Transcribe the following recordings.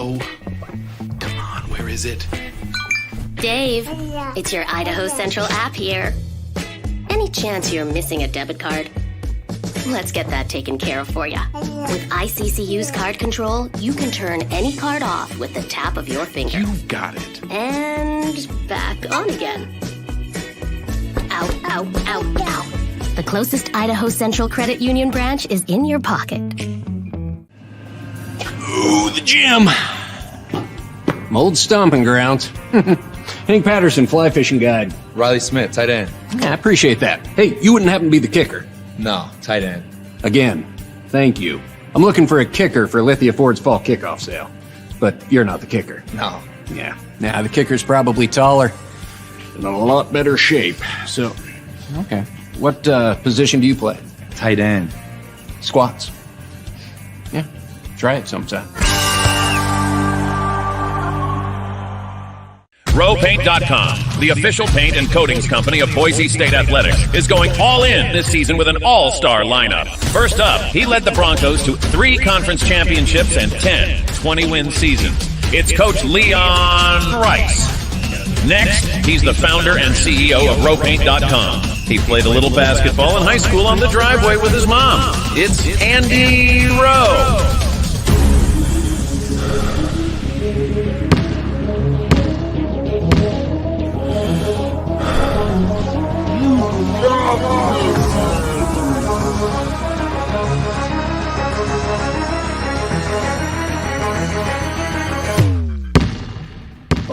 Bro. Come on, where is it? Dave, it's your Idaho Central app here. Any chance you're missing a debit card? Let's get that taken care of for you. With ICCU's card control, you can turn any card off with the tap of your finger. You got it. And back on again. Out, out, out, out. The closest Idaho Central Credit Union branch is in your pocket. Ooh, the gym. Old stomping grounds. Hank Patterson, Fly Fishing Guide. Riley Smith, tight end. Yeah, I appreciate that. Hey, you wouldn't happen to be the kicker? No, tight end. Again, thank you. I'm looking for a kicker for Lithia Ford's fall kickoff sale. But you're not the kicker. No. Yeah, the kicker's probably taller and in a lot better shape. So, okay. What position do you play? Tight end. Squats. Yeah, try it sometime. RowPaint.com, the official paint and coatings company of Boise State Athletics, is going all in this season with an all-star lineup. First up, he led the Broncos to 3 conference championships and 10 20-win seasons. It's Coach Leon Rice. Next, he's the founder and CEO of RowPaint.com. He played a little basketball in high school on the driveway with his mom. It's Andy Rowe.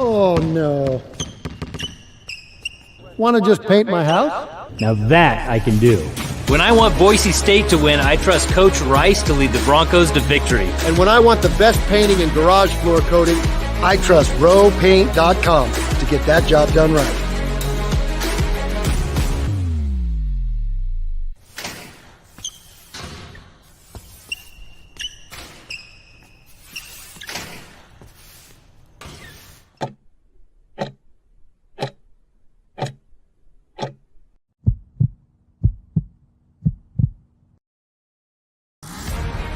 Oh, no. Want to just paint my house? Now that I can do. When I want Boise State to win, I trust Coach Rice to lead the Broncos to victory. And when I want the best painting and garage floor coating, I trust RowPaint.com to get that job done right.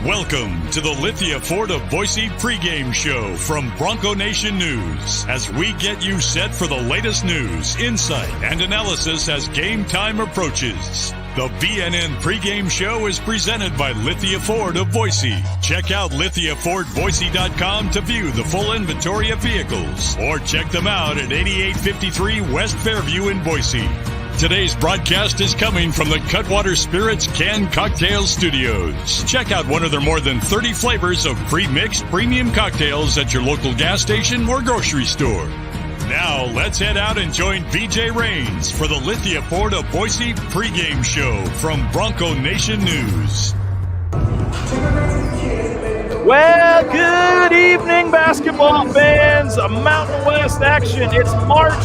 Welcome to the Lithia Ford of Boise pregame show from Bronco Nation News, as we get you set for the latest news, insight, and analysis as game time approaches. The BNN pregame show is presented by Lithia Ford of Boise. Check out LithiaFordBoise.com to view the full inventory of vehicles, or check them out at 8853 West Fairview in Boise. Today's broadcast is coming from the Cutwater Spirits Canned Cocktail Studios. Check out one of their more than 30 flavors of pre-mixed premium cocktails at your local gas station or grocery store. Now, let's head out and join BJ Rains for the Lithia Ford of Boise pregame show from Bronco Nation News. Well, good evening, basketball fans. A Mountain West action. It's March.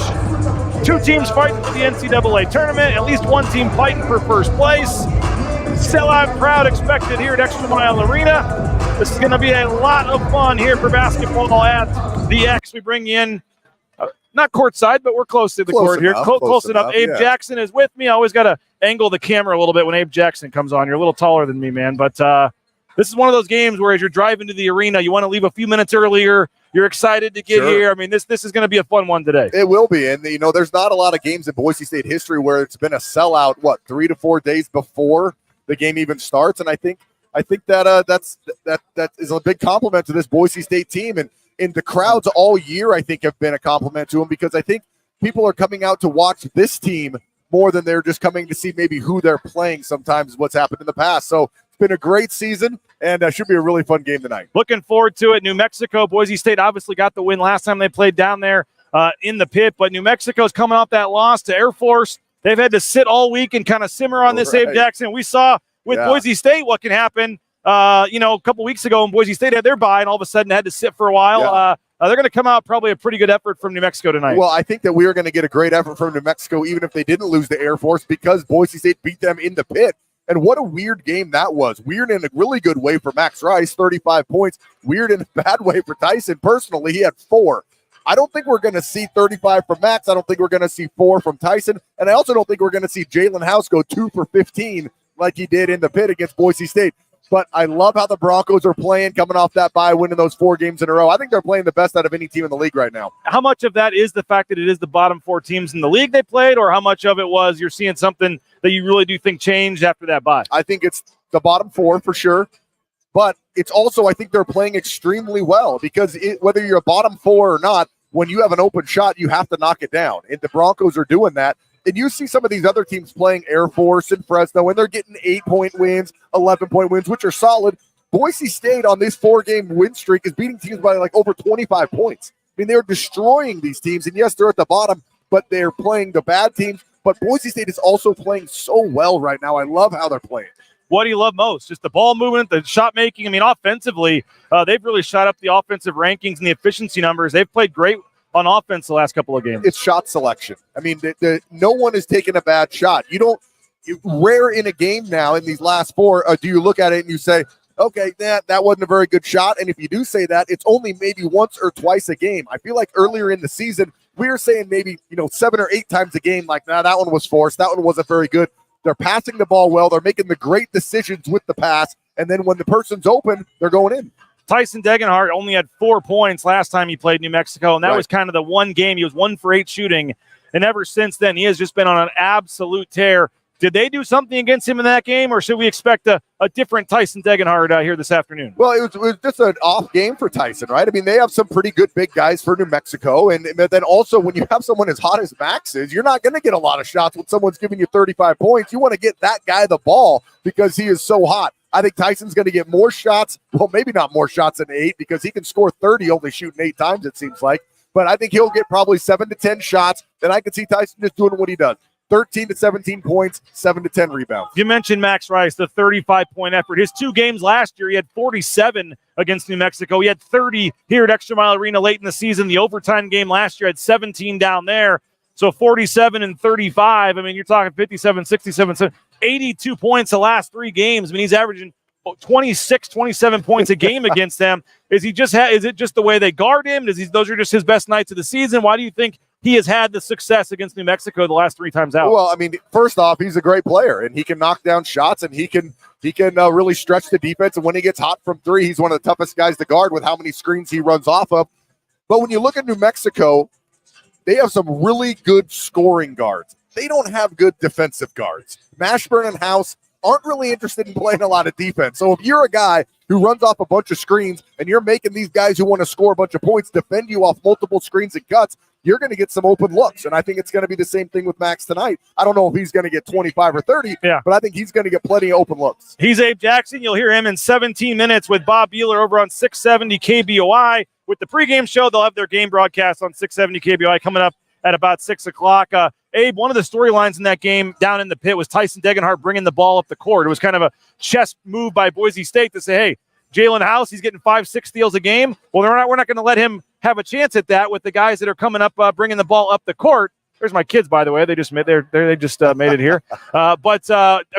2 teams fighting for the NCAA tournament. At least one team fighting for first place. Sellout crowd expected here at ExtraMile Arena. This is going to be a lot of fun here for basketball at the X. We bring you in, not courtside, but we're close to the court here. Close enough. Abe Jackson is with me. I always got to angle the camera a little bit when Abe Jackson comes on. You're a little taller than me, man. But this is one of those games where as you're driving to the arena, you want to leave a few minutes earlier. You're excited to get here. I mean, this is going to be a fun one today. It will be. And, there's not a lot of games in Boise State history where it's been a sellout, 3 to 4 days before the game even starts. And I think that is a big compliment to this Boise State team. And the crowds all year, I think, have been a compliment to them, because I think people are coming out to watch this team more than they're just coming to see maybe who they're playing sometimes, what's happened in the past. So it's been a great season, and should be a really fun game tonight. Looking forward to it. New Mexico, Boise State obviously got the win last time they played down there in the pit, but New Mexico's coming off that loss to Air Force. They've had to sit all week and kind of simmer on this, Abe Jackson. We saw with Boise State what can happen, a couple weeks ago when Boise State had their bye and all of a sudden had to sit for a while. They're going to come out probably a pretty good effort from New Mexico tonight. Well, I think that we are going to get a great effort from New Mexico, even if they didn't lose the Air Force, because Boise State beat them in the pit. And what a weird game that was. Weird in a really good way for Max Rice, 35 points. Weird in a bad way for Tyson. Personally, he had 4. I don't think we're going to see 35 from Max. I don't think we're going to see 4 from Tyson. And I also don't think we're going to see Jalen House go 2 for 15 like he did in the pit against Boise State. But I love how the Broncos are playing, coming off that bye, winning those 4 games in a row. I think they're playing the best out of any team in the league right now. How much of that is the fact that it is the bottom 4 teams in the league they played, or how much of it was you're seeing something that you really do think changed after that bye? I think it's the bottom 4 for sure. But it's also, I think they're playing extremely well because whether you're a bottom 4 or not, when you have an open shot, you have to knock it down. And the Broncos are doing that. And you see some of these other teams playing Air Force and Fresno, and they're getting 8-point wins, 11-point wins, which are solid. Boise State on this 4-game win streak is beating teams by like over 25 points. I mean, they're destroying these teams. And yes, they're at the bottom, but they're playing the bad teams. But Boise State is also playing so well right now. I love how they're playing. What do you love most? Just the ball movement, the shot making? I mean, offensively, they've really shot up the offensive rankings and the efficiency numbers. They've played great on offense the last couple of games. It's shot selection. I mean, no one is taking a bad shot. Rare in a game now in these last 4, do you look at it and you say, okay, that wasn't a very good shot. And if you do say that, it's only maybe once or twice a game. I feel like earlier in the season, we were saying maybe 7 or 8 times a game, like, that one was forced. That one wasn't very good. They're passing the ball well. They're making the great decisions with the pass. And then when the person's open, they're going in. Tyson Degenhart only had 4 points last time he played New Mexico, and that was kind of the one game. He was 1 for 8 shooting. And ever since then, he has just been on an absolute tear. Did they do something against him in that game, or should we expect a different Tyson Degenhart here this afternoon? Well, it was just an off game for Tyson, right? I mean, they have some pretty good big guys for New Mexico. And then also when you have someone as hot as Max is, you're not going to get a lot of shots when someone's giving you 35 points. You want to get that guy the ball because he is so hot. I think Tyson's going to get more shots. Well, maybe not more shots than 8 because he can score 30, only shooting 8 times, it seems like. But I think he'll get probably 7 to 10 shots. Then I can see Tyson just doing what he does. 13 to 17 points, 7 to 10 rebounds. You mentioned Max Rice, the 35-point effort. His 2 games last year, he had 47 against New Mexico. He had 30 here at ExtraMile Arena late in the season. The overtime game last year had 17 down there. So 47 and 35. I mean, you're talking 57, 67, 82 points the last 3 games. I mean, he's averaging 26, 27 points a game against them. Is it just the way they guard him? Those are just his best nights of the season? Why do you think he has had the success against New Mexico the last 3 times out? Well, I mean, first off, he's a great player, and he can knock down shots, and he can really stretch the defense. And when he gets hot from 3, he's one of the toughest guys to guard with how many screens he runs off of. But when you look at New Mexico, they have some really good scoring guards. They don't have good defensive guards. Mashburn and House aren't really interested in playing a lot of defense. So if you're a guy who runs off a bunch of screens and you're making these guys who want to score a bunch of points defend you off multiple screens and cuts, you're going to get some open looks. And I think it's going to be the same thing with Max tonight. I don't know if he's going to get 25 or 30, but I think he's going to get plenty of open looks. He's Abe Jackson. You'll hear him in 17 minutes with Bob Beeler over on 670 KBOI. With the pregame show, they'll have their game broadcast on 670 KBOI coming up at about 6 o'clock. Abe, one of the storylines in that game down in the pit was Tyson Degenhart bringing the ball up the court. It was kind of a chess move by Boise State to say, hey, Jalen House, he's getting 5-6 steals a game. Well, we're not going to let him have a chance at that with the guys that are coming up, bringing the ball up the court. There's my kids, by the way. They just made it here. I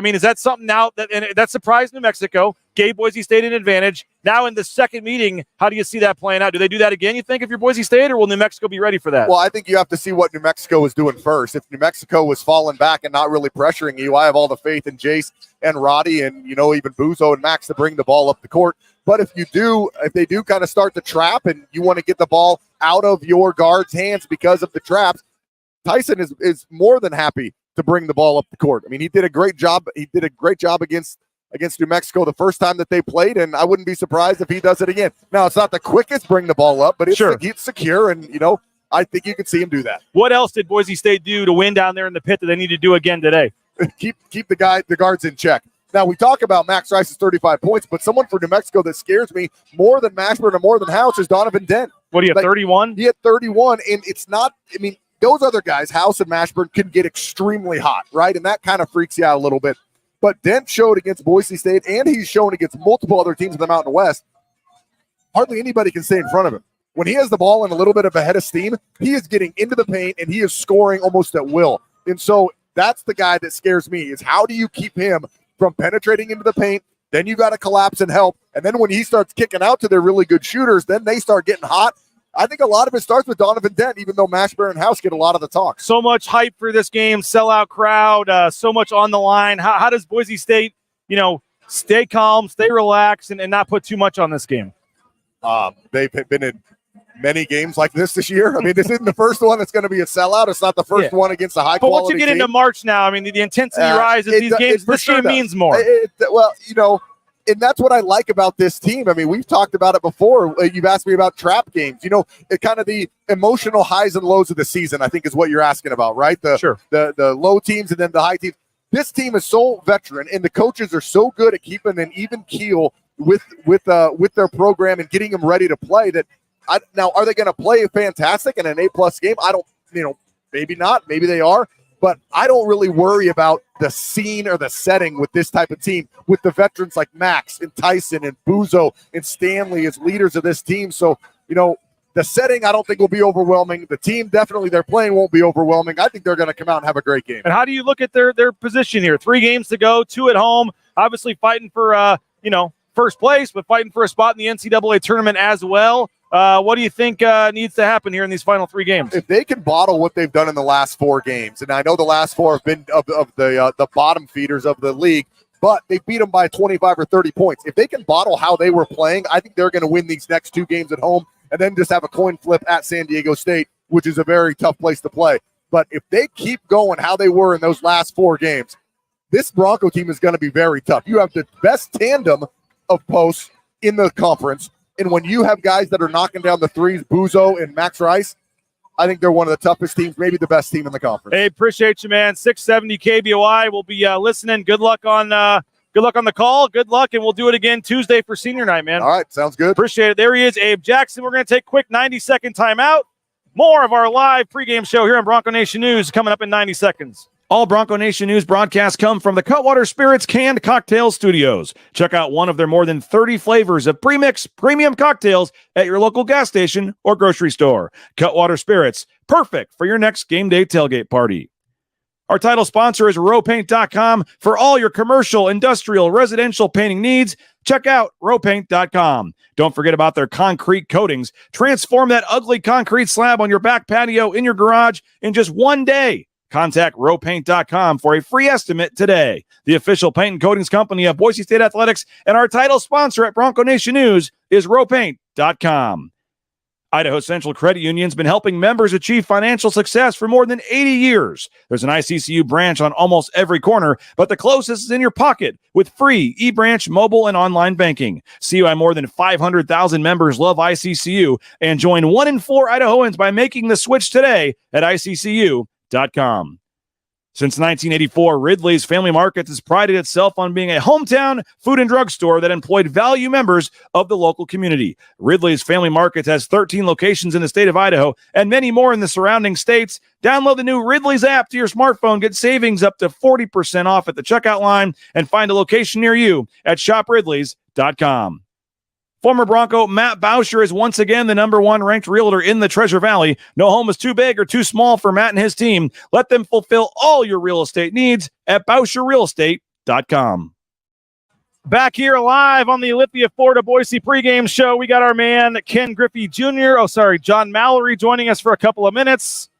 mean, is that something now that surprised New Mexico, gave Boise State an advantage? Now in the second meeting, how do you see that playing out? Do they do that again, you think, if you're Boise State, or will New Mexico be ready for that? Well, I think you have to see what New Mexico is doing first. If New Mexico was falling back and not really pressuring you, I have all the faith in Jace and Roddy and, even Buzo and Max to bring the ball up the court. But if they do kind of start the trap and you want to get the ball out of your guard's hands because of the traps, Tyson is more than happy to bring the ball up the court. I mean, he did a great job. He did a great job against New Mexico the first time that they played, and I wouldn't be surprised if he does it again. Now, it's not the quickest bring the ball up, but it's secure, and, I think you could see him do that. What else did Boise State do to win down there in the pit that they need to do again today? keep the guards in check. Now, we talk about Max Rice's 35 points, but someone for New Mexico that scares me more than Mashburn and more than House is Donovan Dent. What do you have, 31? He had 31, and it's not – I mean, those other guys, House and Mashburn, can get extremely hot, right? And that kind of freaks you out a little bit. But Dent showed against Boise State, and he's shown against multiple other teams in the Mountain West. Hardly anybody can stay in front of him. When he has the ball in a little bit of a head of steam, he is getting into the paint, and he is scoring almost at will. And so that's the guy that scares me, is how do you keep him from penetrating into the paint? Then you got to collapse and help. And then when he starts kicking out to their really good shooters, then they start getting hot. I think a lot of it starts with Donovan Dent, even though Mashburn and House get a lot of the talk. So much hype for this game, sellout crowd, so much on the line. How does Boise State, stay calm, stay relaxed, and not put too much on this game? They've been in many games like this year. I mean, this isn't the first one that's going to be a sellout. It's not the first one against a high-quality team. But once you get into March now, I mean, the intensity rises. These games, this game means more. Well, and that's what I like about this team. I mean, we've talked about it before. You've asked me about trap games. It kind of the emotional highs and lows of the season, I think, is what you're asking about, right? The low teams and then the high teams. This team is so veteran, and the coaches are so good at keeping an even keel with their program and getting them ready to play. Now, are they going to play fantastic in an A+ game? I don't. Maybe not. Maybe they are. But I don't really worry about the scene or the setting with this type of team, with the veterans like Max and Tyson and Buzo and Stanley as leaders of this team. So, the setting I don't think will be overwhelming. The team definitely they're playing won't be overwhelming. I think they're going to come out and have a great game. And how do you look at their position here? 3 games to go, 2 at home, obviously fighting for, first place, but fighting for a spot in the NCAA tournament as well. What do you think needs to happen here in these final 3 games? If they can bottle what they've done in the last 4 games, and I know the last 4 have been of the bottom feeders of the league, but they beat them by 25 or 30 points. If they can bottle how they were playing, I think they're going to win these next 2 games at home and then just have a coin flip at San Diego State, which is a very tough place to play. But if they keep going how they were in those last 4 games, this Bronco team is going to be very tough. You have the best tandem of posts in the conference. And when you have guys that are knocking down the threes, Buzo and Max Rice, I think they're one of the toughest teams, maybe the best team in the conference. Hey, appreciate you, man. 670 KBOI. We'll be listening. Good luck on the call. Good luck, and we'll do it again Tuesday for senior night, man. All right, sounds good. Appreciate it. There he is, Abe Jackson. We're going to take a quick 90-second timeout. More of our live pregame show here on Bronco Nation News coming up in 90 seconds. All Bronco Nation News broadcasts come from the Cutwater Spirits Canned Cocktail Studios. Check out one of their more than 30 flavors of premix premium cocktails at your local gas station or grocery store. Cutwater Spirits, perfect for your next game day tailgate party. Our title sponsor is rowpaint.com. For all your commercial, industrial, residential painting needs, check out rowpaint.com. Don't forget about their concrete coatings. Transform that ugly concrete slab on your back patio in your garage in just 1 day. Contact rowpaint.com for a free estimate today. The official paint and coatings company of Boise State Athletics, and our title sponsor at Bronco Nation News is rowpaint.com. Idaho Central Credit Union's been helping members achieve financial success for more than 80 years. There's an ICCU branch on almost every corner, but the closest is in your pocket with free eBranch mobile and online banking. See why more than 500,000 members love ICCU and join 1 in 4 Idahoans by making the switch today at ICCU.com. Since 1984, Ridley's Family Markets has prided itself on being a hometown food and drug store that employed value members of the local community. Ridley's Family Markets has 13 locations in the state of Idaho and many more in the surrounding states. Download the new Ridley's app to your smartphone, get savings up to 40% off at the checkout line, and find a location near you at shopridleys.com. Former Bronco Matt Bauscher is once again the number 1 ranked realtor in the Treasure Valley. No home is too big or too small for Matt and his team. Let them fulfill all your real estate needs at BauscherRealEstate.com. Back here live on the Lithia Florida Boise pregame show, we got our man Ken Griffey Jr. John Mallerie joining us for a couple of minutes.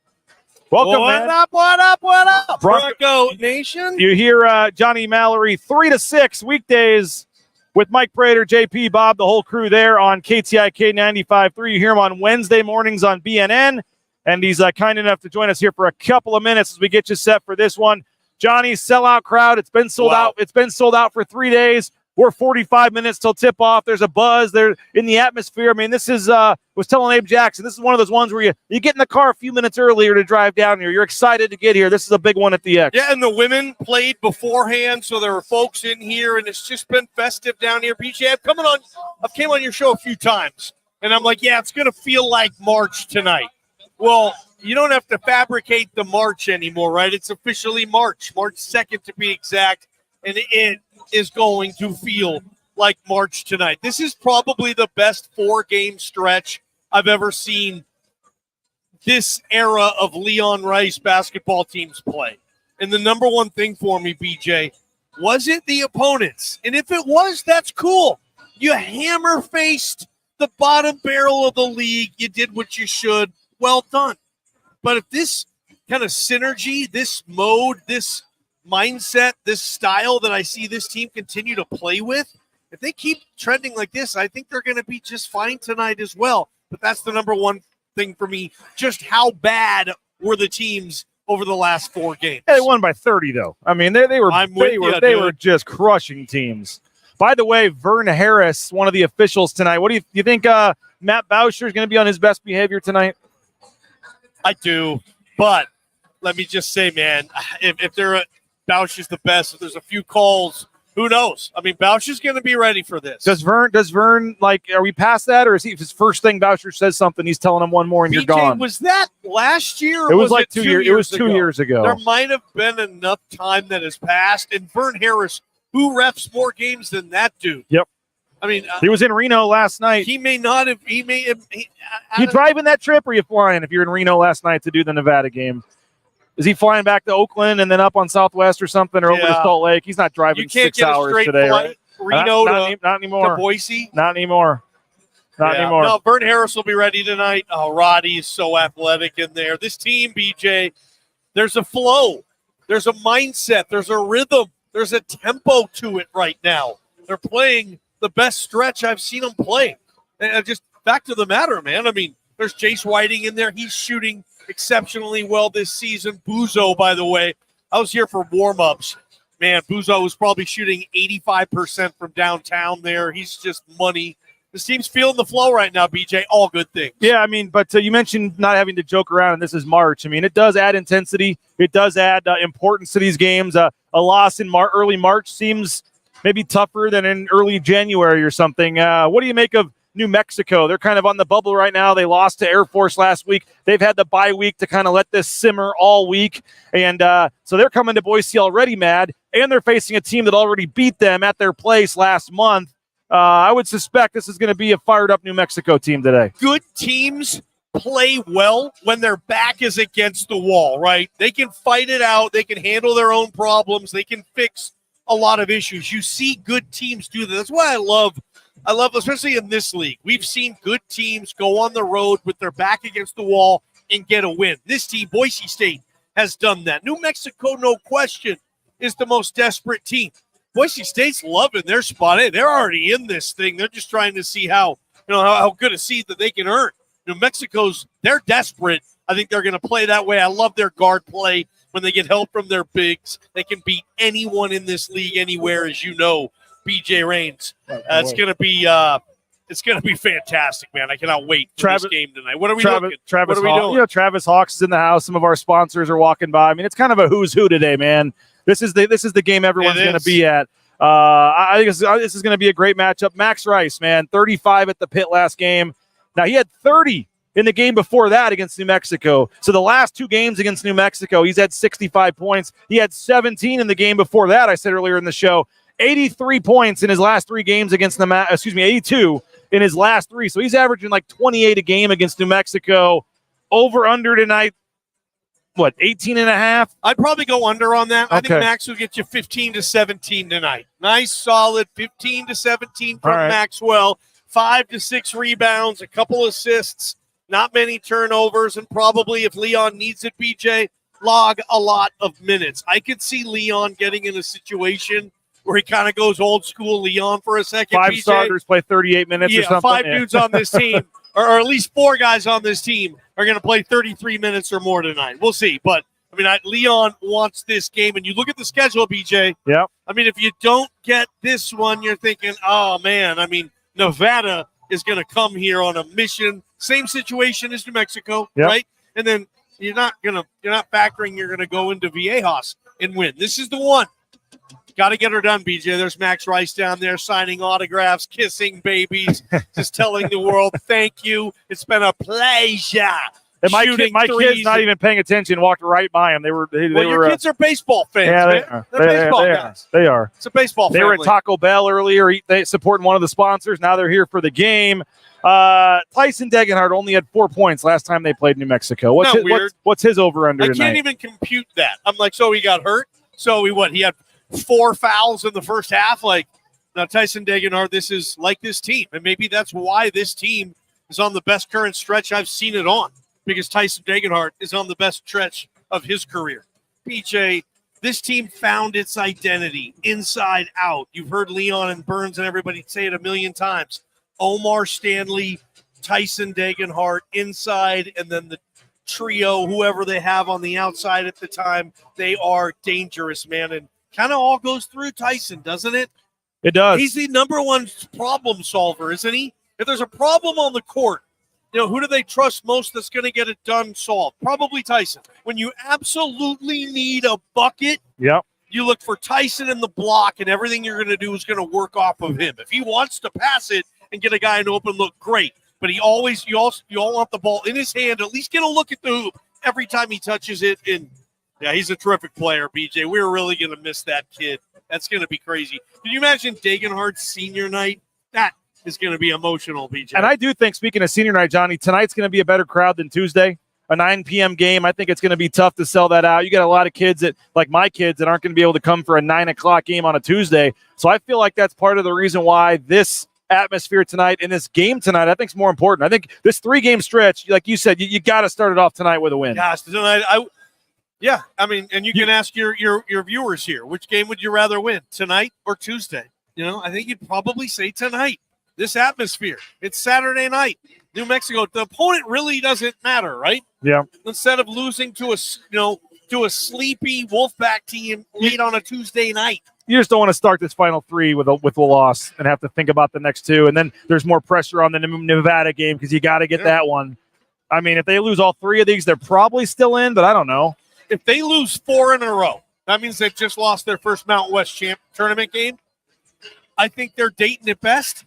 Welcome, man. What up? Bronco Nation. You hear Johnny Mallerie 3 to 6 weekdays with Mike Prater, JP, Bob, the whole crew there on KTIK 95.3. You hear him on Wednesday mornings on BNN, and he's kind enough to join us here for a couple of minutes as we get you set for this one. Johnny's sellout crowd. It's been sold out. It's been sold out for 3 days. We're 45 minutes till tip-off. There's a buzz there in the atmosphere. I mean, this is, was telling Abe Jackson, this is one of those ones where you get in the car a few minutes earlier to drive down here. You're excited to get here. This is a big one at the X. Yeah, and the women played beforehand, so there were folks in here, and it's just been festive down here. BJ, I've came on your show a few times, and I'm like, yeah, it's going to feel like March tonight. Well, you don't have to fabricate the March anymore, right? It's officially March 2nd to be exact, and it is going to feel like March tonight. This is probably the best 4-game stretch I've ever seen this era of Leon Rice basketball teams play. And the number one thing for me, BJ, was it the opponents? And if it was, that's cool. You hammer-faced the bottom barrel of the league. You did what you should. Well done. But if this kind of synergy, this mode, this mindset, this style that I see this team continue to play with, if they keep trending like this, I think they're going to be just fine tonight as well. But that's the number one thing for me, just how bad were the teams over the last 4 games. Yeah, they won by 30, though. I mean, they were just crushing teams. By the way, Vern Harris, one of the officials tonight. What do you think Matt Boucher is going to be on his best behavior tonight? I do, but let me just say, man, if Boucher's the best, if there's a few calls, who knows? I mean, Boucher's going to be ready for this. Does Vern, like, are we past that, or is he his first thing Boucher says something, he's telling him one more and you're gone? Was that last year? Or it was like 2 years. It was 2 years ago. There might have been enough time that has passed, and Vern Harris, who refs more games than that dude. Yep. I mean, he was in Reno last night. He may not have. You driving that trip, or you flying? If you're in Reno last night to do the Nevada game. Is he flying back to Oakland and then up on Southwest or something, or over to Salt Lake? He's not driving 6 hours today, right? Reno not anymore. To Boise? Not anymore. Not anymore. No, Vern Harris will be ready tonight. Oh, Roddy is so athletic in there. This team, BJ, there's a flow. There's a mindset. There's a rhythm. There's a tempo to it right now. They're playing the best stretch I've seen them play. And just back to the matter, man. I mean, there's Jace Whiting in there. He's shooting exceptionally well this season. Buzo, by the way, I was here for warmups. Man, Buzo was probably shooting 85% from downtown there. He's just money. This team's feeling the flow right now, BJ. All good things. Yeah, I mean, but you mentioned not having to joke around, and this is March. I mean, it does add intensity. It does add importance to these games. A loss in early March seems maybe tougher than in early January or something. What do you make of New Mexico? They're kind of on the bubble right now. They lost to Air Force last week. They've had the bye week to kind of let this simmer all week. And so they're coming to Boise already mad, and they're facing a team that already beat them at their place last month. I would suspect this is going to be a fired-up New Mexico team today. Good teams play well when their back is against the wall, right? They can fight it out. They can handle their own problems. They can fix a lot of issues. You see good teams do that. That's why I love, especially in this league, we've seen good teams go on the road with their back against the wall and get a win. This team, Boise State, has done that. New Mexico, no question, is the most desperate team. Boise State's loving their spot. Hey, they're already in this thing. They're just trying to see how good a seed that they can earn. New Mexico's, they're desperate. I think they're going to play that way. I love their guard play. When they get help from their bigs, they can beat anyone in this league anywhere, as you know, BJ Raines. It's going to be fantastic, man. I cannot wait for this game tonight. What are we doing? Travis what are we doing? Travis Hawks is in the house. Some of our sponsors are walking by. I mean, it's kind of a who's who today, man. This is the game everyone's going to be at. I think this is going to be a great matchup. Max Rice, man, 35 at the pit last game. Now, he had 30 in the game before that against New Mexico. So the last 2 games against New Mexico, he's had 65 points. He had 17 in the game before that, I said earlier in the show. 83 points in his last 3 games against 82 in his last 3. So he's averaging like 28 a game against New Mexico. Over under tonight, 18 and a half? I'd probably go under on that. Okay. I think Max will get you 15 to 17 tonight. Nice, solid 15 to 17 from Maxwell. 5 to 6 rebounds, a couple assists, not many turnovers, and probably if Leon needs it, BJ, log a lot of minutes. I could see Leon getting in a situation where he kind of goes old school Leon for a second. 5 BJ. starters play 38 minutes or something. 5 dudes on this team, or at least 4 guys on this team are going to play 33 minutes or more tonight. We'll see. But, I mean, Leon wants this game. And you look at the schedule, BJ. Yeah. I mean, if you don't get this one, you're thinking, oh, man, I mean, Nevada is going to come here on a mission. Same situation as New Mexico, right? And then you're not factoring you're going to go into Viejas and win. This is the one. Got to get her done, BJ. There's Max Rice down there signing autographs, kissing babies, just telling the world, thank you. It's been a pleasure. And my kid's not even paying attention, walked right by him. Your kids are baseball fans, man. They're baseball guys. They are. It's a baseball family. They were at Taco Bell earlier, they supporting one of the sponsors. Now they're here for the game. Tyson Degenhardt only had 4 points last time they played New Mexico. What's his over-under tonight? I can't even compute that. I'm like, so he got hurt? So he had 4 fouls in the first half? Now Tyson Degenhardt, this is like this team. And maybe that's why this team is on the best current stretch I've seen it on. Because Tyson Degenhardt is on the best stretch of his career. PJ, This team found its identity inside out. You've heard Leon and Burns and everybody say it a million times. Omar Stanley, Tyson Degenhart inside, and then the trio, whoever they have on the outside at the time, they are dangerous, man. And kind of all goes through Tyson, doesn't it? It does. He's the number one problem solver, isn't he? If there's a problem on the court, who do they trust most that's going to get it done solved? Probably Tyson. When you absolutely need a bucket, yep, you look for Tyson in the block, and everything you're going to do is going to work off of him. If he wants to pass it and get a guy in open look, great. But you all want the ball in his hand, at least get a look at the hoop every time he touches it. And, yeah, he's a terrific player, BJ. We're really going to miss that kid. That's going to be crazy. Can you imagine Degenhardt's senior night? That is going to be emotional, BJ. And I do think, speaking of senior night, Johnny, tonight's going to be a better crowd than Tuesday. A 9 p.m. game, I think it's going to be tough to sell that out. You got a lot of kids like my kids, that aren't going to be able to come for a 9 o'clock game on a Tuesday. So I feel like that's part of the reason why this atmosphere tonight and this game tonight, I think, is more important. I think this 3-game stretch, like you said, you got to start it off tonight with a win. Gosh, tonight, and you can ask your viewers here, which game would you rather win, tonight or Tuesday? I think you'd probably say tonight. This atmosphere, it's Saturday night, New Mexico. The opponent really doesn't matter, right? Yeah. Instead of losing to a sleepy Wolfpack team late on a Tuesday night. You just don't want to start this final 3 with a loss and have to think about the next 2. And then there's more pressure on the Nevada game because you got to get that one. I mean, if they lose all 3 of these, they're probably still in, but I don't know. If they lose 4 in a row, that means they've just lost their first Mountain West tournament game. I think they're Dayton at best.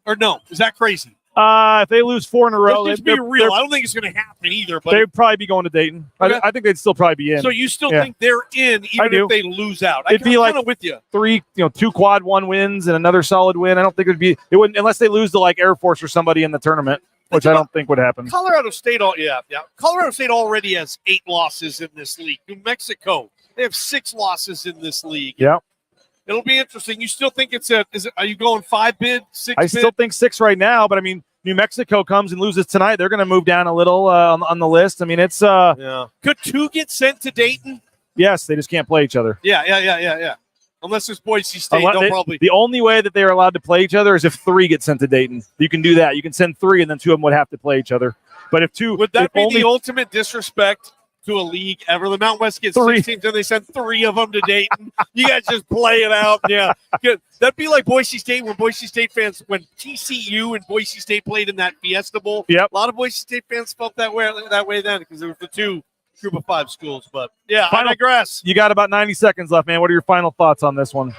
Or no, is that crazy? If they lose 4 in a row, let's just be real. I don't think it's going to happen either. But they'd probably be going to Dayton. Okay. I think they'd still probably be in. So you still think they're in, even if they lose out? It'd be like with you. 3, 2 quad 1 wins and another solid win. I don't think it wouldn't, unless they lose to like Air Force or somebody in the tournament, which I don't think would happen. Colorado State, Colorado State already has 8 losses in this league. New Mexico, they have 6 losses in this league. Yeah. It'll be interesting. You still think are you going 5 bid, 6 bid? I still think 6 right now, but I mean, New Mexico comes and loses tonight. They're going to move down a little on the list. I mean, it's Could 2 get sent to Dayton? Yes, they just can't play each other. Yeah. Unless it's Boise State, probably. The only way that they are allowed to play each other is if 3 get sent to Dayton. You can do that. You can send 3, and then 2 of them would have to play each other. But if 2, would that be the ultimate disrespect to a league ever? The Mountain West gets 6 teams, and they send 3 of them to Dayton. You guys just play it out. Yeah, good. That'd be like Boise State, when Boise State fans, when TCU and Boise State played in that Fiesta Bowl. Yep. A lot of Boise State fans felt that way then, because it was the 2 Group of 5 schools. But yeah, I digress. You got about 90 seconds left, man. What are your final thoughts on this one?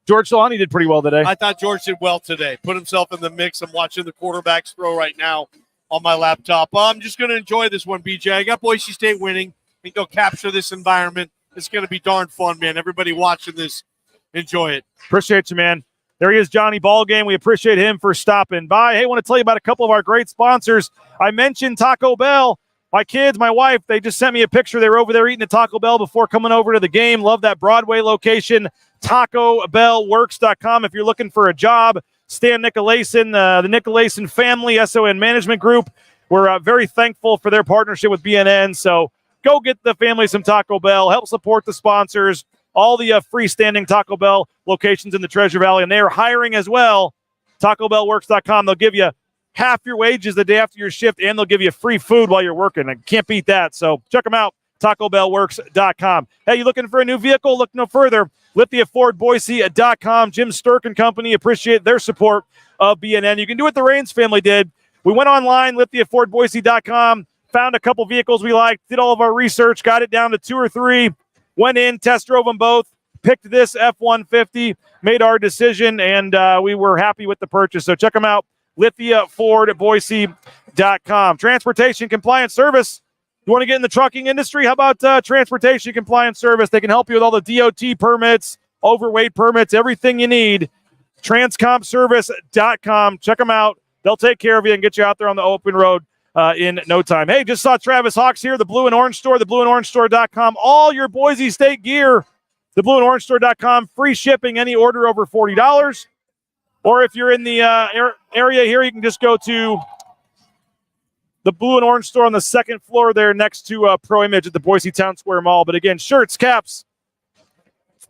George Solani did pretty well today. I thought George did well today. Put himself in the mix. I'm watching the quarterbacks throw right now on my laptop. I'm just going to enjoy this one, BJ. I got Boise State winning. I think they'll capture this environment. It's going to be darn fun, man. Everybody watching this, enjoy it. Appreciate you, man. There he is, Johnny Ballgame. We appreciate him for stopping by. Hey, I want to tell you about a couple of our great sponsors. I mentioned Taco Bell. My kids, my wife, they just sent me a picture. They were over there eating at Taco Bell before coming over to the game. Love that Broadway location. TacoBellWorks.com if you're looking for a job. Stan Nicolason, the Nicolason family, SON Management Group. We're very thankful for their partnership with BNN. So go get the family some Taco Bell. Help support the sponsors. All the freestanding Taco Bell locations in the Treasure Valley. And they are hiring as well. TacoBellWorks.com. They'll give you half your wages the day after your shift, and they'll give you free food while you're working. I can't beat that. So check them out, TacoBellWorks.com. Hey, you looking for a new vehicle? Look no further. LithiaFordBoise.com. Jim Sturk and company appreciate their support of BNN. You can do what the Raines family did. We went online, LithiaFordBoise.com, found a couple vehicles we liked, did all of our research, got it down to 2 or 3, went in, test drove them both, picked this F-150, made our decision, and we were happy with the purchase. So check them out. LithiaFordBoise.com. Transportation Compliance Service. You want to get in the trucking industry? How about Transportation Compliance Service? They can help you with all the DOT permits, overweight permits, everything you need. TransCompService.com. Check them out. They'll take care of you and get you out there on the open road in no time. Hey, just saw Travis Hawks here, the Blue and Orange Store, theblueandorangestore.com. All your Boise State gear, theblueandorangestore.com. Free shipping, any order over $40. Or if you're in the area here, you can just go to the Blue and Orange store on the second floor there next to Pro Image at the Boise Town Square Mall. But again, shirts, caps,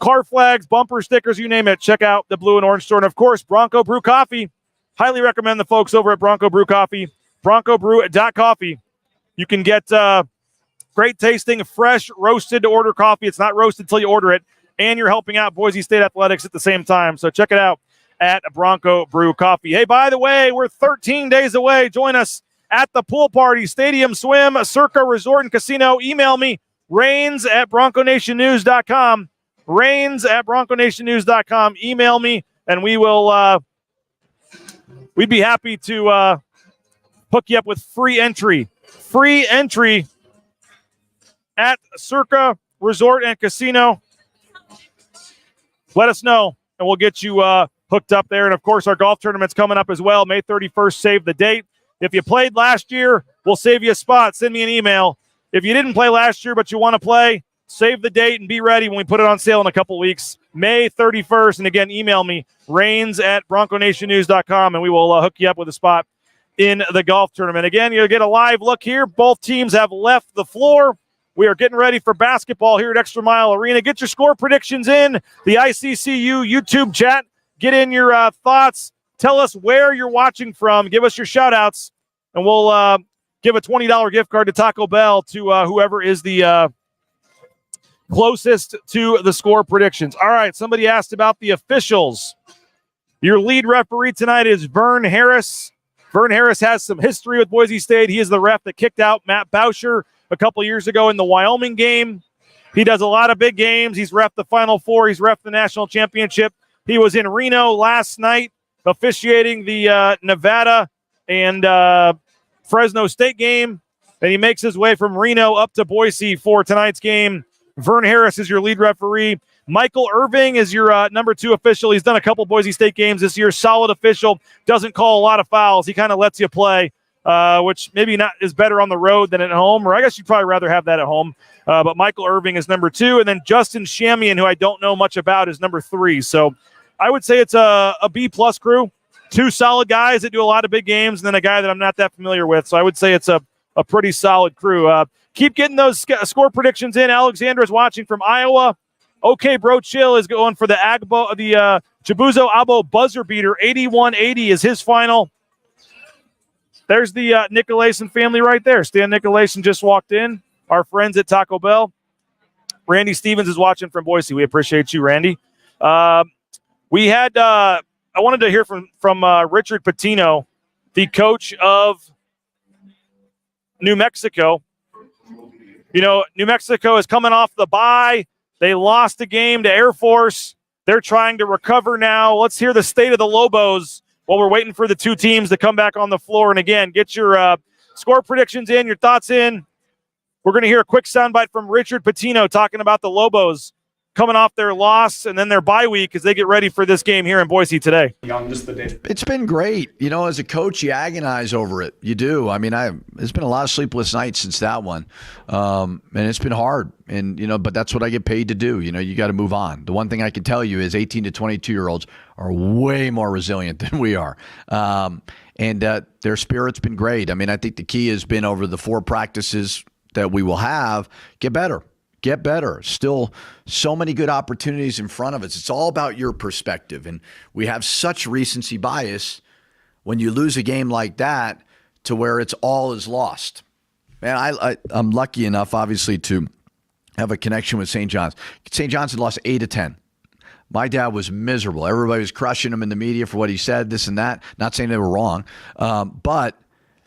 car flags, bumper stickers, you name it. Check out the Blue and Orange store. And, of course, Bronco Brew Coffee. Highly recommend the folks over at Bronco Brew Coffee. BroncoBrew.coffee. You can get great tasting, fresh, roasted to order coffee. It's not roasted until you order it. And you're helping out Boise State Athletics at the same time. So check it out at Bronco Brew Coffee. Hey, by the way, we're 13 days away. Join us at the pool party, Stadium Swim, Circa Resort and Casino. Email me, Rains@BroncoNationNews.com. Rains@BroncoNationNews.com. Email me, and we will we'd be happy to hook you up with free entry. Free entry at Circa Resort and Casino. Let us know, and we'll get you hooked up there. And, of course, our golf tournament's coming up as well. May 31st, save the date. If you played last year, we'll save you a spot. Send me an email. If you didn't play last year but you want to play, save the date and be ready when we put it on sale in a couple weeks. May 31st. And, again, email me, Rains@BroncoNationNews.com, and we will hook you up with a spot in the golf tournament. Again, you'll get a live look here. Both teams have left the floor. We are getting ready for basketball here at ExtraMile Arena. Get your score predictions in the ICCU YouTube chat. Get in your thoughts. Tell us where you're watching from. Give us your shout-outs, and we'll give a $20 gift card to Taco Bell to whoever is the closest to the score predictions. All right, somebody asked about the officials. Your lead referee tonight is Vern Harris. Vern Harris has some history with Boise State. He is the ref that kicked out Matt Boucher a couple years ago in the Wyoming game. He does a lot of big games. He's reffed the Final Four. He's reffed the national championship. He was in Reno last night officiating the Nevada and Fresno State game. And he makes his way from Reno up to Boise for tonight's game. Vern Harris is your lead referee. Michael Irving is your number 2 official. He's done a couple Boise State games this year. Solid official. Doesn't call a lot of fouls. He kind of lets you play. Which maybe not is better on the road than at home, or I guess you'd probably rather have that at home. But Michael Irving is number 2, and then Justin Shamian, who I don't know much about, is number 3. So I would say it's a B-plus crew. 2 solid guys that do a lot of big games, and then a guy that I'm not that familiar with. So I would say it's a pretty solid crew. Keep getting those score predictions in. Alexandra is watching from Iowa. Okay, Bro Chill is going for the Jabuzo Abo buzzer beater. 81-80 is his final. There's the Nicolason family right there. Stan Nicolason just walked in. Our friends at Taco Bell. Randy Stevens is watching from Boise. We appreciate you, Randy. We had I wanted to hear from Richard Pitino, the coach of New Mexico. You know, New Mexico is coming off the bye. They lost a game to Air Force. They're trying to recover now. Let's hear the state of the Lobos while we're waiting for the 2 teams to come back on the floor. And again, get your score predictions in, your thoughts in. We're going to hear a quick soundbite from Richard Pitino talking about the Lobos coming off their loss and then their bye week as they get ready for this game here in Boise today. It's been great. You know, as a coach, you agonize over it. You do. I mean, there's been a lot of sleepless nights since that one. And it's been hard. And, you know, but that's what I get paid to do. You know, you got to move on. The one thing I can tell you is 18 to 22-year-olds are way more resilient than we are. And their spirit's been great. I mean, I think the key has been over the 4 practices that we will have, get better. Get better. Still so many good opportunities in front of us. It's all about your perspective. And we have such recency bias when you lose a game like that to where it's all is lost. Man, I'm lucky enough, obviously, to have a connection with St. John's. St. John's had lost 8 of 10. My dad was miserable. Everybody was crushing him in the media for what he said, this and that. Not saying they were wrong. But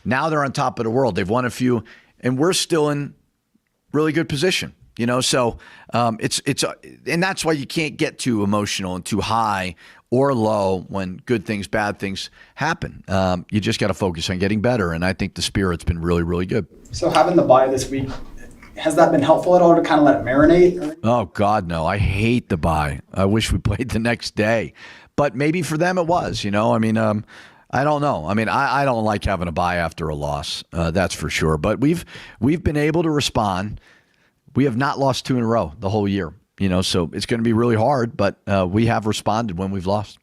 now they're on top of the world. They've won a few, and we're still in really good position. You know, so it's and that's why you can't get too emotional and too high or low when good things, bad things happen. You just got to focus on getting better, and I think the spirit's been really, really good. So having the bye this week, has that been helpful at all to kind of let it marinate? Oh, God, no. I hate the bye. I wish we played the next day. But maybe for them it was, you know. I mean, I don't know. I mean, I don't like having a bye after a loss. That's for sure. But we've been able to respond. We have not lost 2 in a row the whole year, you know, so it's going to be really hard, but we have responded when we've lost.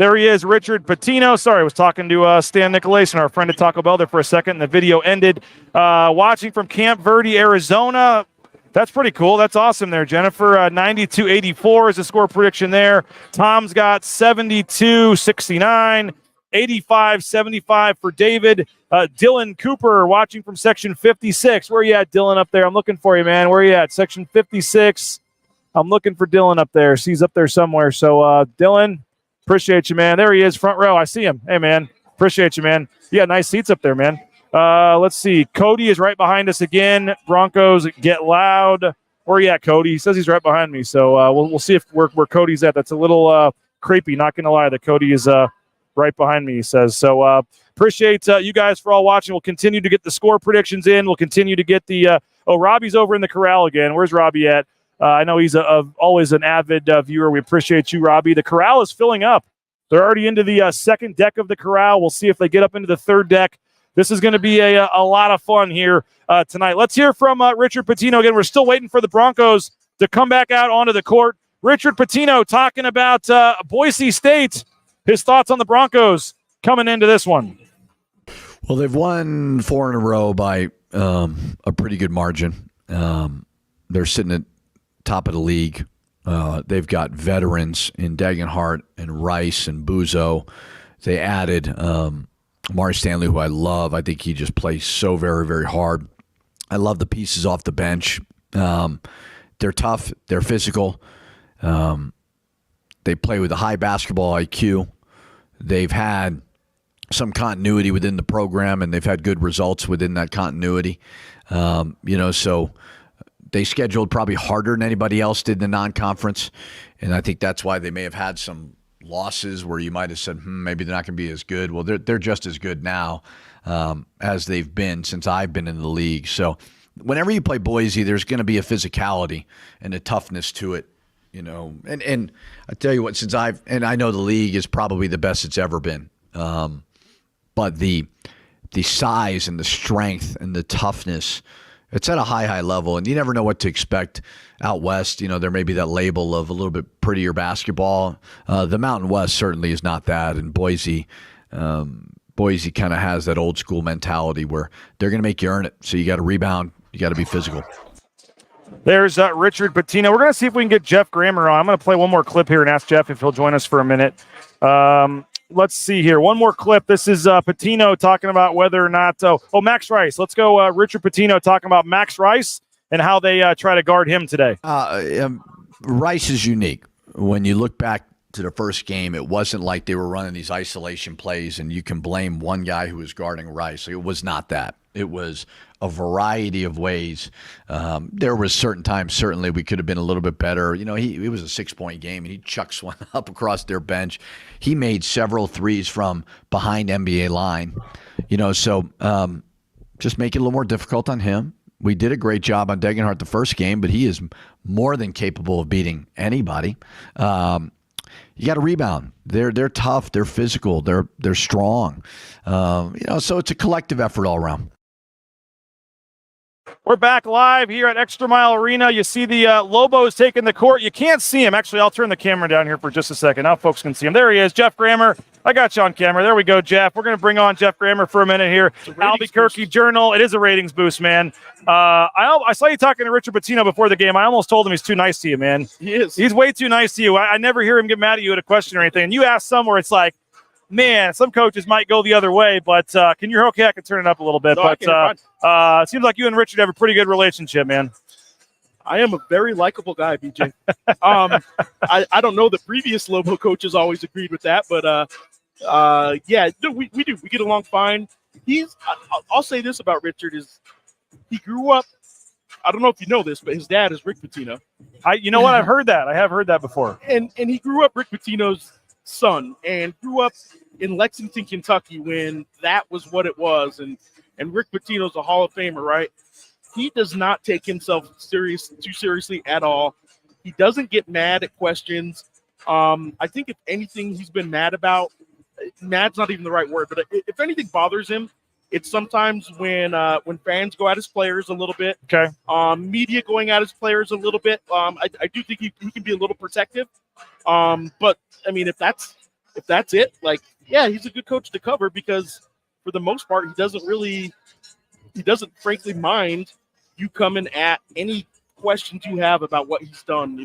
There he is, Richard Pitino. Sorry, I was talking to Stan Nicolason, our friend at Taco Bell there for a second, and the video ended. Watching from Camp Verde, Arizona. That's pretty cool. That's awesome there, Jennifer. 92-84 is the score prediction there. Tom's got 72-69. 85-75 for David. Dylan Cooper watching from section 56. Where are you at, Dylan, up there? I'm looking for you, man. Where are you at? Section 56. I'm looking for Dylan up there. So he's up there somewhere. So, Dylan, appreciate you, man. There he is, front row. I see him. Hey, man, appreciate you, man. You got nice seats up there, man. Let's see. Cody is right behind us again. Broncos get loud. Where are you at, Cody? He says he's right behind me. So we'll see if where Cody's at. That's a little creepy, not going to lie, that Cody is right behind me, he says. So appreciate you guys for all watching. We'll continue to get the score predictions in. We'll continue to get the Robbie's over in the corral again. Where's Robbie at? I know he's always an avid viewer. We appreciate you, Robbie. The corral is filling up. They're already into the second deck of the corral. We'll see if they get up into the third deck. This is going to be a lot of fun here tonight. Let's hear from Richard Pitino again. We're still waiting for the Broncos to come back out onto the court. Richard Pitino talking about Boise State. His thoughts on the Broncos coming into this one. Well, they've won 4 in a row by a pretty good margin. They're sitting at top of the league. They've got veterans in Dagenhart and Rice and Buzo. They added Mari Stanley, who I love. I think he just plays so very, very hard. I love the pieces off the bench. They're tough. They're physical. They play with a high basketball IQ. They've had some continuity within the program, and they've had good results within that continuity. So they scheduled probably harder than anybody else did in the non-conference, and I think that's why they may have had some losses where you might have said, maybe they're not going to be as good. Well, they're just as good now as they've been since I've been in the league. So whenever you play Boise, there's going to be a physicality and a toughness to it. And I tell you what, I know the league is probably the best it's ever been. But the size and the strength and the toughness, it's at a high level, and you never know what to expect out west. There may be that label of a little bit prettier basketball. The Mountain West certainly is not that, and Boise kind of has that old school mentality where they're going to make you earn it. So you got to rebound, you got to be physical. There's Richard Pitino. We're going to see if we can get Jeff Grammer on. I'm going to play one more clip here and ask Jeff if he'll join us for a minute. Let's see here. One more clip. This is Pitino talking about whether or not Max Rice. Let's go Richard Pitino talking about Max Rice and how they try to guard him today. Rice is unique. When you look back to the first game, it wasn't like they were running these isolation plays and you can blame one guy who was guarding Rice. It was not that. It was a variety of ways. There was certain times, certainly, we could have been a little bit better. It was a 6-point game, and he chucks one up across their bench. He made several threes from behind NBA line. So just make it a little more difficult on him. We did a great job on Degenhart the first game, but he is more than capable of beating anybody. You got to rebound. They're tough. They're physical. They're strong. So it's a collective effort all around. We're back live here at ExtraMile Arena. You see the Lobos taking the court. You can't see him. Actually, I'll turn the camera down here for just a second. Now folks can see him. There he is, Jeff Grammer. I got you on camera. There we go, Jeff. We're going to bring on Jeff Grammer for a minute here. Albuquerque Journal. It is a ratings boost, man. I saw you talking to Richard Pitino before the game. I almost told him he's too nice to you, man. He is. He's way too nice to you. I never hear him get mad at you at a question or anything. And you ask somewhere, it's like, man, some coaches might go the other way, but can you hear okay? I can turn it up a little bit. No, but it seems like you and Richard have a pretty good relationship, man. I am a very likable guy, BJ. I don't know the previous Lobo coaches always agreed with that, but we do. We get along fine. I'll say this about Richard is he grew up. I don't know if you know this, but his dad is Rick Pitino. You know what? I've heard that. I have heard that before. And he grew up Rick Pitino's son and grew up in Lexington, Kentucky when that was what it was. And Rick Pitino's a Hall of Famer, right? He does not take himself too seriously at all. He doesn't get mad at questions. I think if anything he's been mad about, mad's not even the right word, but if anything bothers him, it's sometimes when fans go at his players a little bit. Okay. Media going at his players a little bit. I do think he can be a little protective. But I mean, if that's if that's it, like, yeah, he's a good coach to cover because for the most part, he doesn't frankly mind you coming at any questions you have about what he's done,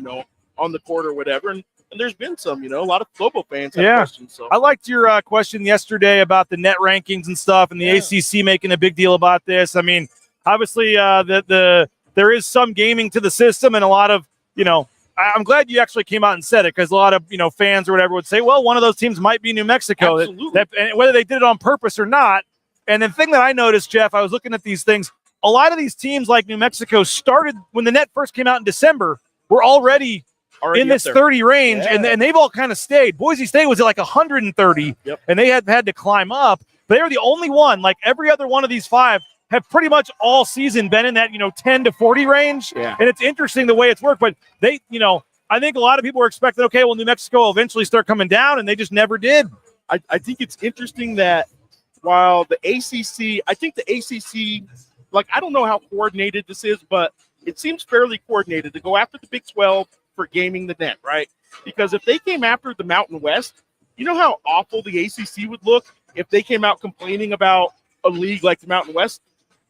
on the court or whatever. And there's been some, a lot of Lobo fans have questions. So I liked your question yesterday about the net rankings and stuff, and the ACC making a big deal about this. I mean, obviously, there is some gaming to the system, and a lot of, I'm glad you actually came out and said it, because a lot of fans or whatever would say, well, one of those teams might be New Mexico. And whether they did it on purpose or not. And the thing that I noticed, Jeff, I was looking at these things. A lot of these teams like New Mexico started when the net first came out in December. Were already in this 30 range, and they've all kind of stayed. Boise State was at like 130, and they had to climb up. But they were the only one. Like every other one of these 5 have pretty much all season been in that 10 to 40 range. Yeah. And it's interesting the way it's worked. But they, I think a lot of people were expecting, okay, well, New Mexico will eventually start coming down, and they just never did. I think it's interesting that while the ACC, I think the ACC, like, I don't know how coordinated this is, but it seems fairly coordinated to go after the Big 12 for gaming the net, right? Because if they came after the Mountain West, you know how awful the ACC would look if they came out complaining about a league like the Mountain West.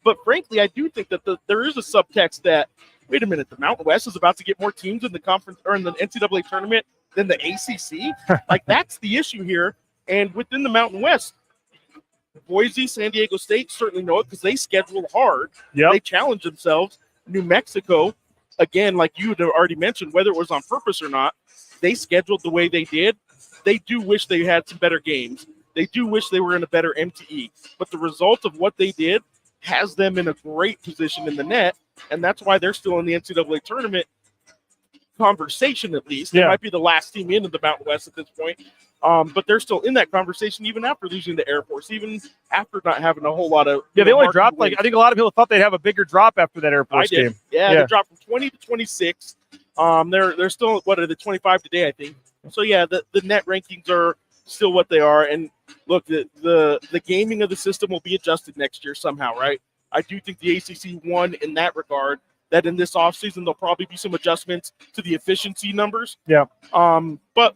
But frankly, I do think that there is a subtext that, wait a minute, the Mountain West is about to get more teams in the conference or in the NCAA tournament than the ACC. Like, that's the issue here. And within the Mountain West, Boise, San Diego State certainly know it because they schedule hard. Yep. They challenge themselves. New Mexico, again, like you had already mentioned, whether it was on purpose or not, they scheduled the way they did. They do wish they had some better games. They do wish they were in a better MTE. But the result of what they did has them in a great position in the net, and that's why they're still in the NCAA tournament conversation, at least. They might be the last team into the Mountain West at this point. But they're still in that conversation even after losing the Air Force, even after not having a whole lot of they only dropped I think a lot of people thought they'd have a bigger drop after that Air Force game. Yeah, they dropped from 20 to 26. They're still what are the 25 today, I think. So the net rankings are still what they are. And look, the gaming of the system will be adjusted next year somehow, right? I do think the ACC won in that regard. That in this offseason there'll probably be some adjustments to the efficiency numbers. Yeah. But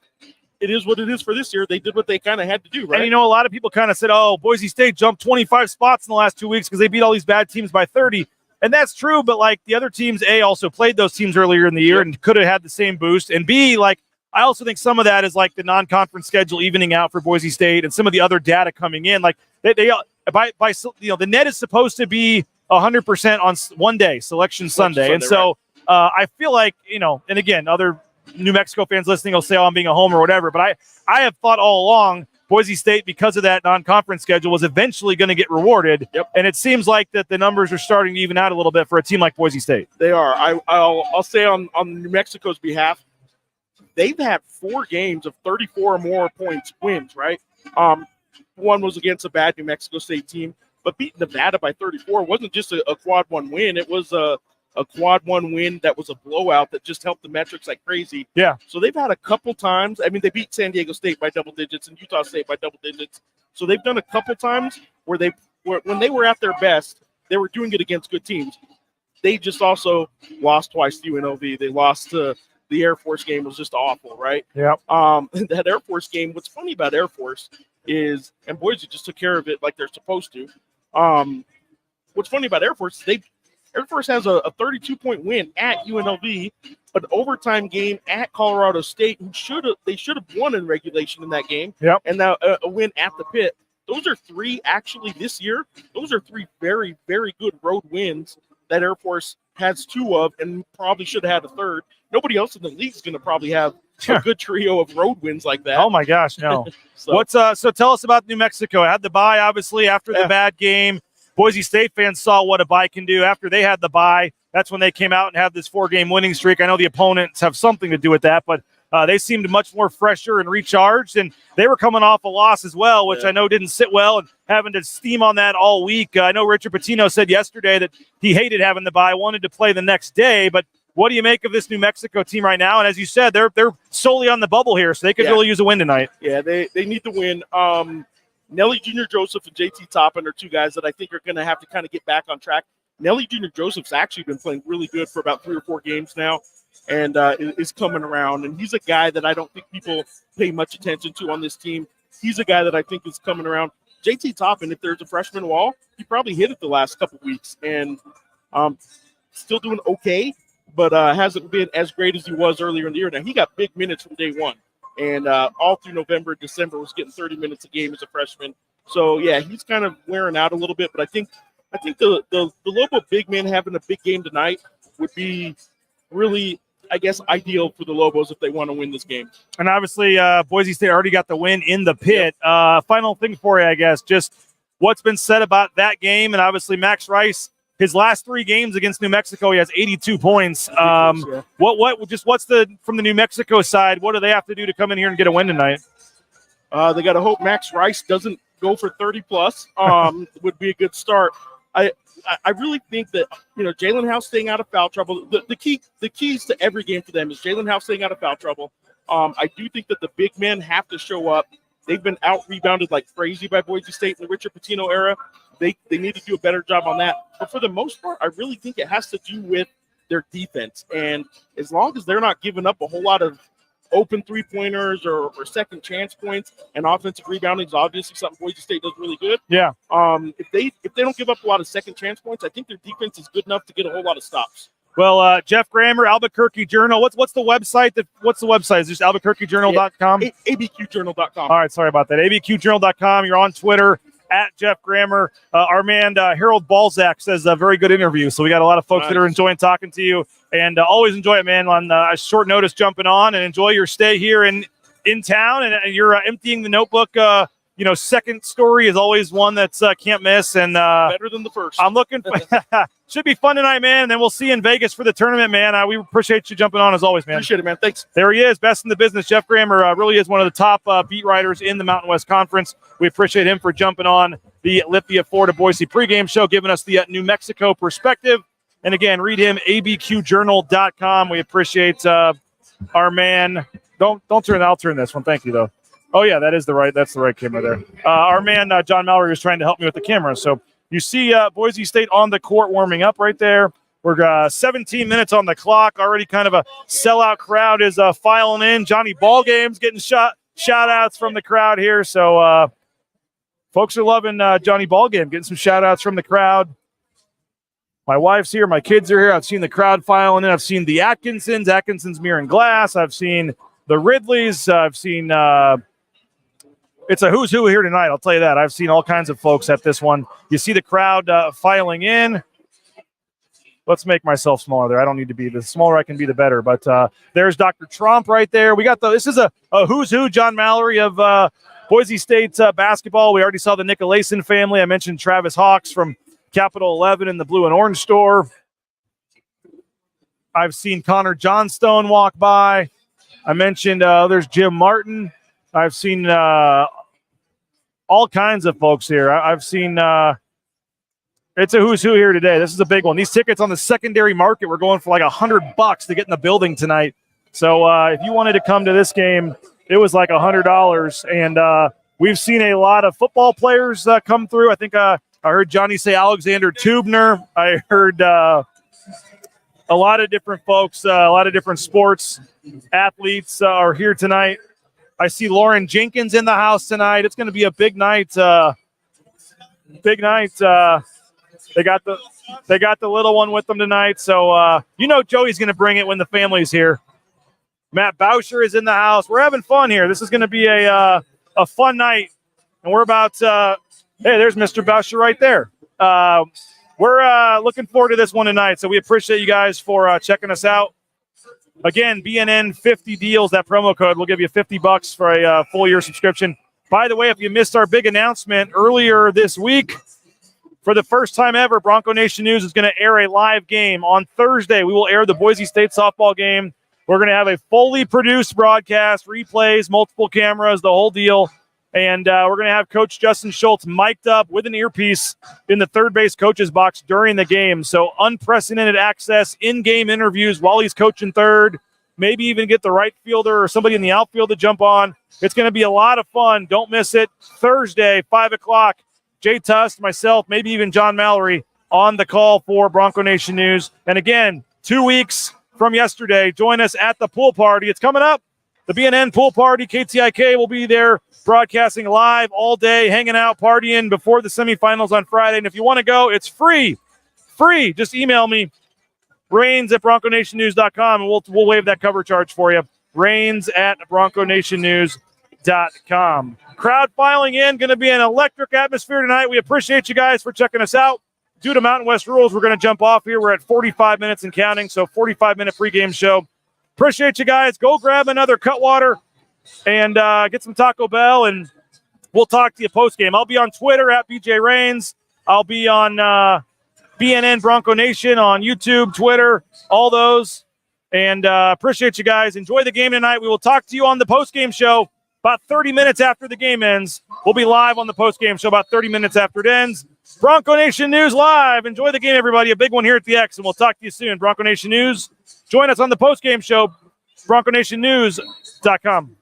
it is what it is for this year. They did what they kind of had to do, right? And, a lot of people kind of said, oh, Boise State jumped 25 spots in the last 2 weeks because they beat all these bad teams by 30. And that's true, but, like, the other teams, A, also played those teams earlier in the year and could have had the same boost. And, B, like, I also think some of that is, like, the non-conference schedule evening out for Boise State and some of the other data coming in. Like, the net is supposed to be 100% on one day, Selection Sunday. And so I feel like, and again, other New Mexico fans listening will say, oh, I'm being a homer or whatever. But I have thought all along Boise State, because of that non-conference schedule, was eventually going to get rewarded. Yep. And it seems like that the numbers are starting to even out a little bit for a team like Boise State. They are. I'll say on New Mexico's behalf, they've had 4 games of 34 or more points wins, right? One was against a bad New Mexico State team. But beating Nevada by 34 wasn't just a quad 1 win. It was a quad 1 win that was a blowout that just helped the metrics like crazy. Yeah. So they've had a couple times. I mean, they beat San Diego State by double digits and Utah State by double digits. So they've done a couple times where when they were at their best, they were doing it against good teams. They just also lost twice to UNLV. They lost to the Air Force game. Was just awful, right? Yeah. That Air Force game, what's funny about Air Force is, and Boise just took care of it like they're supposed to. What's funny about Air Force, Air Force has a 32-point win at UNLV, an overtime game at Colorado State, who they should have won in regulation in that game. Yep. And now a win at the Pit. Those are 3 actually this year. Those are 3 very, very good road wins that Air Force has 2 of, and probably should have had a third. Nobody else in the league is going to probably have a good trio of road wins like that. Oh my gosh, no. So tell us about New Mexico. Had the bye, obviously, after the bad game. Boise State fans saw what a bye can do. After they had the bye, that's when they came out and had this 4-game winning streak. I know the opponents have something to do with that, but they seemed much more fresher and recharged, and they were coming off a loss as well, which I know didn't sit well, and having to steam on that all week. I know Richard Pitino said yesterday that he hated having the bye, wanted to play the next day, but what do you make of this New Mexico team right now? And as you said, they're solely on the bubble here, so they could really use a win tonight. Yeah, they need to win. Nelly Jr. Joseph and JT Toppin are 2 guys that I think are going to have to kind of get back on track. Nelly Jr. Joseph's actually been playing really good for about 3 or 4 games now, and is coming around. And he's a guy that I don't think people pay much attention to on this team. He's a guy that I think is coming around. JT Toppin, if there's a freshman wall, he probably hit it the last couple weeks, and still doing okay, but hasn't been as great as he was earlier in the year. Now, he got big minutes from day one, and all through November, December was getting 30 minutes a game as a freshman. So, yeah, he's kind of wearing out a little bit, but I think the Lobo big man having a big game tonight would be really, I guess, ideal for the Lobos if they want to win this game. And obviously, Boise State already got the win in the pit. Yep. Final thing for you, I guess, just what's been said about that game, and obviously Max Rice, his last 3 games against New Mexico, he has 82 points. What's from the New Mexico side? What do they have to do to come in here and get a win tonight? They got to hope Max Rice doesn't go for 30 plus. Would be a good start. I really think that, Jalen House staying out of foul trouble. The keys to every game for them is Jalen House staying out of foul trouble. I do think that the big men have to show up. They've been out rebounded like crazy by Boise State in the Richard Pitino era. They need to do a better job on that. But for the most part, I really think it has to do with their defense. And as long as they're not giving up a whole lot of open three-pointers or second chance points, and offensive rebounding is obviously something Boise State does really good. Yeah. If they don't give up a lot of second chance points, I think their defense is good enough to get a whole lot of stops. Well, Jeff Grammer, Albuquerque Journal. What's the website? What's the website? Is it just albuquerquejournal.com? abqjournal.com. All right, sorry about that. abqjournal.com. You're on Twitter at Jeff Grammer. Our man Harold Balzac says a very good interview. So we got a lot of folks that are enjoying talking to you, and always enjoy it, man. On short notice, jumping on, and enjoy your stay here in town. And you're emptying the notebook. Second story is always one that's can't miss, and better than the first. I'm looking for should be fun tonight, man. And then we'll see you in Vegas for the tournament, man. We appreciate you jumping on as always, man. Appreciate it, man. Thanks. There he is, best in the business. Jeff Grammer really is one of the top beat writers in the Mountain West Conference. We appreciate him for jumping on the Lithia Florida Boise pregame show, giving us the New Mexico perspective. And again, read him, abqjournal.com. We appreciate our man. Don't turn. I'll turn this one. Thank you, though. Oh, yeah, that's the right camera there. Our man, John Mallerie, was trying to help me with the camera. So you see Boise State on the court warming up right there. We're 17 minutes on the clock. Already kind of a sellout crowd is filing in. Johnny Ballgame's getting shout-outs from the crowd here. So folks are loving Johnny Ballgame, getting some shout-outs from the crowd. My wife's here. My kids are here. I've seen the crowd filing in. I've seen the Atkinson's Mirror and Glass. I've seen the Ridleys. I've seen it's a who's who here tonight, I'll tell you that. I've seen all kinds of folks at this one. You see the crowd filing in. Let's make myself smaller there. I don't need to be. The smaller I can be, the better. But there's Dr. Trump right there. We got this is a who's who, John Mallerie of Boise State basketball. We already saw the Nicolason family. I mentioned Travis Hawks from Capital 11 in the blue and orange store. I've seen Connor Johnstone walk by. I mentioned there's Jim Martin. I've seen all kinds of folks here. I've seen it's a who's who here today. This is a big one. These tickets on the secondary market were going for like $100 to get in the building tonight. So if you wanted to come to this game, it was like $100. And we've seen a lot of football players come through. I think I heard Johnny say Alexander Tubner. I heard a lot of different folks, a lot of different sports athletes are here tonight. I see Lauren Jenkins in the house tonight. It's going to be a big night. Big night. They got the little one with them tonight. So Joey's going to bring it when the family's here. Matt Boucher is in the house. We're having fun here. This is going to be a fun night. And we're about hey, there's Mr. Boucher right there. We're looking forward to this one tonight. So we appreciate you guys for checking us out. Again, BNN 50 deals, that promo code will give you $50 for a full year subscription. By the way, if you missed our big announcement earlier this week, for the first time ever, Bronco Nation News is going to air a live game. On Thursday, we will air the Boise State softball game. We're going to have a fully produced broadcast, replays, multiple cameras, the whole deal. And we're going to have Coach Justin Schultz mic'd up with an earpiece in the third base coach's box during the game. So unprecedented access, in-game interviews while he's coaching third, maybe even get the right fielder or somebody in the outfield to jump on. It's going to be a lot of fun. Don't miss it. Thursday, 5 o'clock, Jay Tust, myself, maybe even John Mallerie on the call for Bronco Nation News. And again, 2 weeks from yesterday, join us at the pool party. It's coming up. The BNN pool party. KTIK will be there broadcasting live all day, hanging out, partying before the semifinals on Friday. And if you want to go, it's free. Free. Just email me, rains@bronconationnews.com, and we'll waive that cover charge for you. rains@bronconationnews.com. Crowd filing in. Going to be an electric atmosphere tonight. We appreciate you guys for checking us out. Due to Mountain West rules, we're going to jump off here. We're at 45 minutes and counting, so 45-minute pregame show. Appreciate you guys. Go grab another Cutwater and get some Taco Bell, and we'll talk to you postgame. I'll be on Twitter at BJ Rains. I'll be on BNN Bronco Nation on YouTube, Twitter, all those. And appreciate you guys. Enjoy the game tonight. We will talk to you on the postgame show about 30 minutes after the game ends. We'll be live on the postgame show about 30 minutes after it ends. Bronco Nation News live. Enjoy the game, everybody. A big one here at the X, and we'll talk to you soon. Bronco Nation News. Join us on the postgame show, bronconationnews.com.